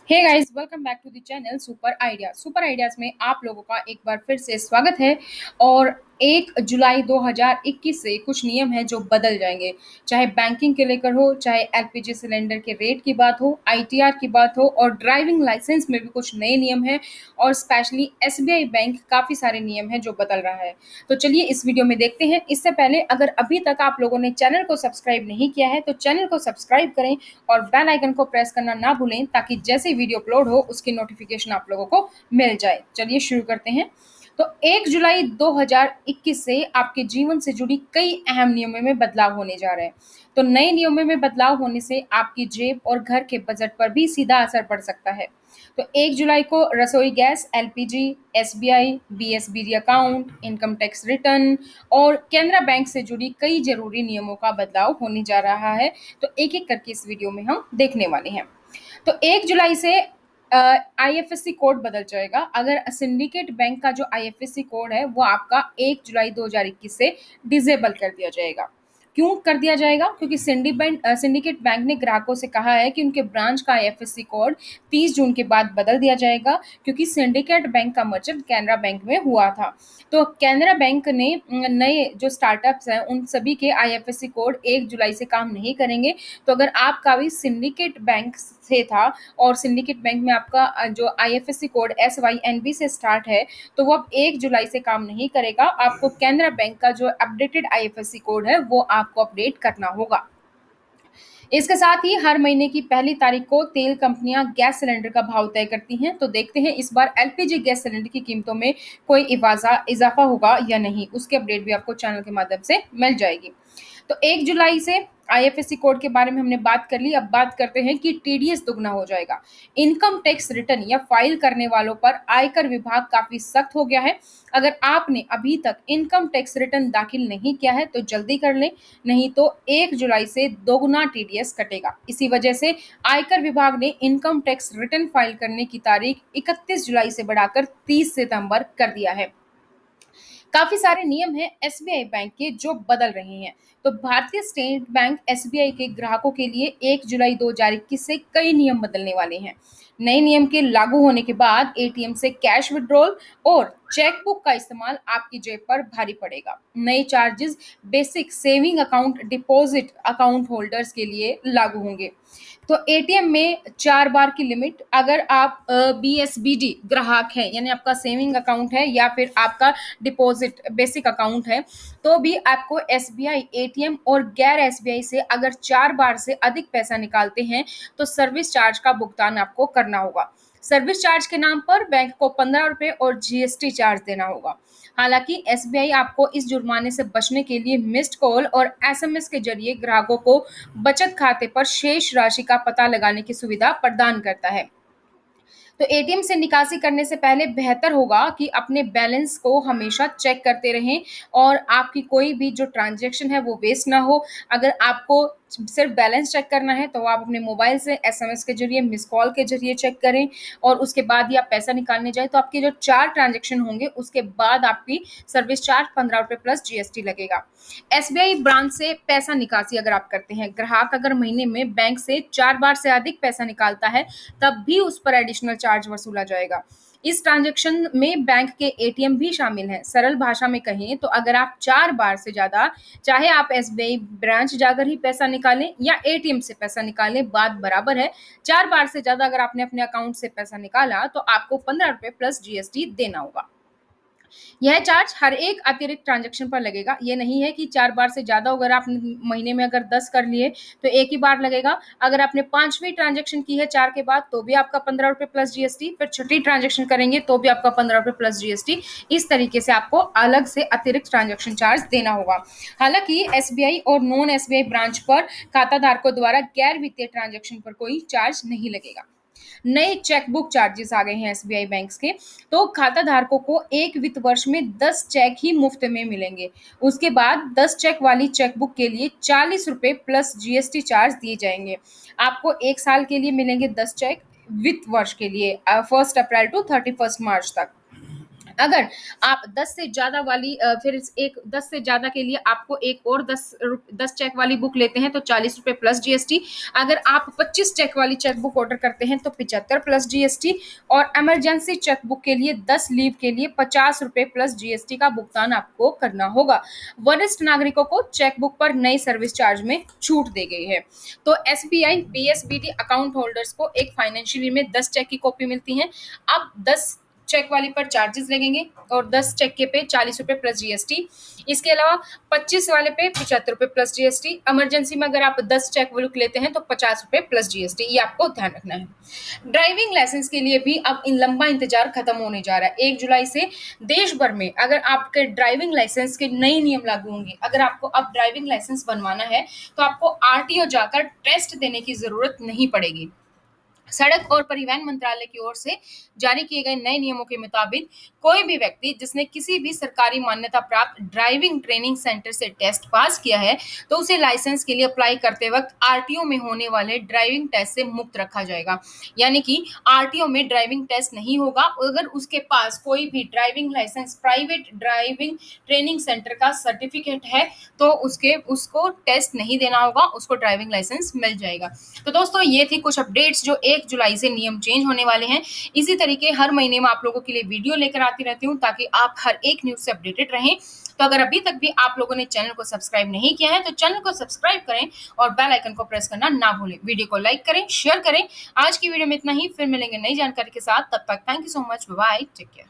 Hey guys, welcome back to the channel super idea. Super ideas में आप लोगों का एक बार फिर से स्वागत है। और 1 जुलाई 2021 से कुछ नियम हैं जो बदल जाएंगे। चाहे बैंकिंग के लेकर हो, चाहे एलपीजी सिलेंडर के रेट की बात हो, आईटीआर की बात हो, और ड्राइविंग लाइसेंस में भी कुछ नए नियम हैं। और स्पेशली एसबीआई बैंक काफ़ी सारे नियम हैं जो बदल रहा है। तो चलिए इस वीडियो में देखते हैं। इससे पहले अगर अभी तक आप लोगों ने चैनल को सब्सक्राइब नहीं किया है तो चैनल को सब्सक्राइब करें और बेल आइकन को प्रेस करना ना भूलें, ताकि जैसे वीडियो अपलोड हो उसकी नोटिफिकेशन आप लोगों को मिल जाए। चलिए शुरू करते हैं। तो 1 जुलाई 2021 से आपके जीवन से जुड़ी कई अहम नियमों में बदलाव होने जा रहे हैं। तो नए नियमों में बदलाव होने से आपकी जेब और घर के बजट पर भी सीधा असर पड़ सकता है। तो 1 जुलाई को रसोई gas, LPG, SBI, BSB account, income tax return और केनरा बैंक से जुड़ी कई जरूरी नियमों का बदलाव होने जा रहा है। तो एक एक करके इस वीडियो में हम देखने वाले हैं। तो 1 जुलाई से आईएफएससी कोड बदल जाएगा। अगर सिंडिकेट बैंक का जो आईएफएससी कोड है वो आपका 1 जुलाई 2021 से डिसेबल कर दिया जाएगा। क्यों कर दिया जाएगा? क्योंकि सिंडिकेट बैंक ने ग्राहकों से कहा है कि उनके ब्रांच का आईएफएससी कोड 30 जून के बाद बदल दिया जाएगा, क्योंकि सिंडिकेट बैंक का मर्जर कैनरा बैंक में हुआ था। तो कैनरा बैंक ने नए जो स्टार्टअप्स हैं उन सभी के आईएफएससी कोड 1 जुलाई से काम नहीं करेंगे। तो अगर आपका भी सिंडिकेट बैंक से था और सिंडिकेट बैंक में आपका जो आईएफएससी कोड SYNB से स्टार्ट है, तो वो अब 1 जुलाई से काम नहीं करेगा। आपको कैनरा बैंक का जो अपडेटेड आईएफएससी कोड है वो आपको अपडेट करना होगा। इसके साथ ही हर महीने की पहली तारीख को तेल कंपनियां गैस सिलेंडर का भाव तय करती हैं। तो देखते हैं इस बार एलपीजी गैस सिलेंडर की कीमतों में कोई इजाफा होगा या नहीं। उसके अपडेट भी आपको चैनल के माध्यम से मिल जाएगी। तो 1 जुलाई से आईएफएससी कोड के बारे में हमने बात कर ली। अब बात करते हैं कि टीडीएस दुगना हो जाएगा। इनकम टैक्स रिटर्न या फाइल करने वालों पर आयकर विभाग काफी सख्त हो गया है। अगर आपने अभी तक इनकम टैक्स रिटर्न दाखिल नहीं किया है तो जल्दी कर लें, नहीं तो 1 जुलाई से दोगुना टीडीएस कटेगा। इसी वजह से आयकर विभाग ने इनकम टैक्स रिटर्न फाइल करने की तारीख 31 जुलाई से बढ़ाकर 30 सितंबर कर दिया है। काफी सारे नियम हैं एसबीआई बैंक के जो बदल रहे हैं। तो भारतीय स्टेट बैंक एसबीआई के ग्राहकों के लिए 1 जुलाई 2021 से कई नियम बदलने वाले हैं। नए नियम के लागू होने के बाद एटीएम से कैश विड्रॉल और चेकबुक का इस्तेमाल आपकी जेब पर भारी पड़ेगा। नए charges basic saving account deposit account holders के लिए लागू होंगे। तो एटीएम में 4 बार की लिमिट, अगर आप बीएसबीडी ग्राहक हैं, यानी आपका सेविंग अकाउंट है या फिर आपका डिपॉजिट बेसिक अकाउंट है, तो भी आपको एसबीआई एटीएम और गैर एसबीआई से अगर 4 बार से अधिक पैसा निकालते हैं तो सर्विस चार्ज का भुगतान आपको करना होगा। सर्विस चार्ज के नाम पर बैंक को 15 रुपए और जीएसटी चार्ज देना होगा। हालांकि एसबीआई आपको इस जुर्माने से बचने के लिए मिस्ड कॉल और एसएमएस के जरिए ग्राहकों को बचत खाते पर शेष राशि का पता लगाने की सुविधा प्रदान करता है। तो एटीएम से निकासी करने से पहले बेहतर होगा कि अपने बैलेंस को हमेशा चेक करते रहें और आपकी कोई भी जो ट्रांजैक्शन है वो वेस्ट ना हो। अगर आपको सिर्फ बैलेंस चेक करना है तो आप अपने मोबाइल से एसएमएस के जरिए, मिस कॉल के जरिए चेक करें, और उसके बाद ही आप पैसा निकालने जाए तो आपके जो 4 ट्रांजैक्शन होंगे उसके बाद आपकी सर्विस चार्ज 15 रुपए प्लस जीएसटी लगेगा। एसबीआई ब्रांच से पैसा निकासी अगर आप करते हैं, ग्राहक अगर महीने में बैंक से 4 बार से अधिक पैसा निकालता है तब भी उस पर एडिशनल चार्ज वसूला जाएगा। इस ट्रांजैक्शन में बैंक के एटीएम भी शामिल हैं। सरल भाषा में कहें तो अगर आप 4 बार से ज्यादा, चाहे आप एसबीआई ब्रांच जाकर ही पैसा निकालें या एटीएम से पैसा निकालें, बात बराबर है। 4 बार से ज्यादा अगर आपने अपने अकाउंट से पैसा निकाला तो आपको 15 रुपए प्लस जीएसटी देना होगा। यह चार्ज हर एक अतिरिक्त ट्रांजैक्शन पर लगेगा। ये नहीं है कि 4 बार से ज्यादा अगर आप महीने में अगर 10 कर लिए तो एक ही बार लगेगा। अगर आपने 5वीं ट्रांजैक्शन की है 4 के बाद तो भी आपका 15 रुपए प्लस जीएसटी, फिर 6ठी ट्रांजैक्शन करेंगे तो भी आपका 15 रुपए प्लस जीएसटी। इस तरीके से आपको अलग से अतिरिक्त ट्रांजैक्शन चार्ज देना होगा। हालांकि एसबीआई और नॉन एसबीआई ब्रांच पर खाताधारकों द्वारा गैर वित्तीय ट्रांजैक्शन पर कोई चार्ज नहीं लगेगा। नए चेकबुक चार्जेस आ गए हैं एसबीआई बैंक्स के। तो खाता धारकों को एक वित्त वर्ष में 10 चेक ही मुफ्त में मिलेंगे। उसके बाद 10 चेक वाली चेकबुक के लिए 40 रुपए प्लस जीएसटी चार्ज दिए जाएंगे। आपको 1 साल के लिए मिलेंगे 10 चेक वित्त वर्ष के लिए 1 अप्रैल टू 31 मार्च तक। अगर आप 10 से ज़्यादा वाली फिर एक 10 से ज़्यादा के लिए आपको एक और 10 चेक वाली बुक लेते हैं तो 40 रुपये प्लस जीएसटी। अगर आप 25 चेक वाली चेक बुक ऑर्डर करते हैं तो 75 प्लस जीएसटी। और इमरजेंसी चेक बुक के लिए 10 लीव के लिए 50 रुपये प्लस जीएसटी का भुगतान आपको करना होगा। वरिष्ठ नागरिकों को चेक बुक पर नई सर्विस चार्ज में छूट दी गई है। तो एसबीआई बीएसबीडी अकाउंट होल्डर्स को एक फाइनेंशियल ईयर में 10 चेक की कॉपी मिलती है। अब 10 चेक वाली पर चार्जेस लगेंगे और 10 चेक के पे 40 रुपये प्लस जीएसटी। इसके अलावा 25 वाले पे 75 रुपये प्लस जीएसटी। इमरजेंसी में अगर आप 10 चेक बुक लेते हैं तो 50 रुपये प्लस जीएसटी, ये आपको ध्यान रखना है। ड्राइविंग लाइसेंस के लिए भी अब इन लंबा इंतजार खत्म होने जा रहा है। 1 जुलाई से देश भर में अगर आपके ड्राइविंग लाइसेंस के नए नियम लागू होंगे। अगर आपको अब ड्राइविंग लाइसेंस बनवाना है तो आपको आरटीओ जाकर टेस्ट देने की जरूरत नहीं पड़ेगी। सड़क और परिवहन मंत्रालय की ओर से जारी किए गए नए नियमों के मुताबिक कोई भी व्यक्ति जिसने किसी भी सरकारी मान्यता प्राप्त ड्राइविंग ट्रेनिंग सेंटर से टेस्ट पास किया है तो उसे लाइसेंस के लिए अप्लाई करते वक्त आरटीओ में होने वाले ड्राइविंग टेस्ट से मुक्त रखा जाएगा। यानी कि आरटीओ में ड्राइविंग टेस्ट नहीं होगा। अगर उसके पास कोई भी driving licence private driving training centre का सर्टिफिकेट है तो उसको टेस्ट नहीं देना होगा, उसको ड्राइविंग लाइसेंस मिल जाएगा। तो दोस्तों ये थी कुछ अपडेट्स जो 1 जुलाई से नियम चेंज होने वाले हैं। इसी तरीके हर महीने में आप लोगों के लिए वीडियो लेकर आती रहती हूँ ताकि आप हर एक न्यूज से अपडेटेड रहें। तो अगर अभी तक भी आप लोगों ने चैनल को सब्सक्राइब नहीं किया है तो चैनल को सब्सक्राइब करें और बेल आइकन को प्रेस करना ना भूलें। वीडियो को लाइक करें, शेयर करें। आज की वीडियो में इतना ही, फिर मिलेंगे नई जानकारी के साथ। तब तक thank you so much, bye bye, take care.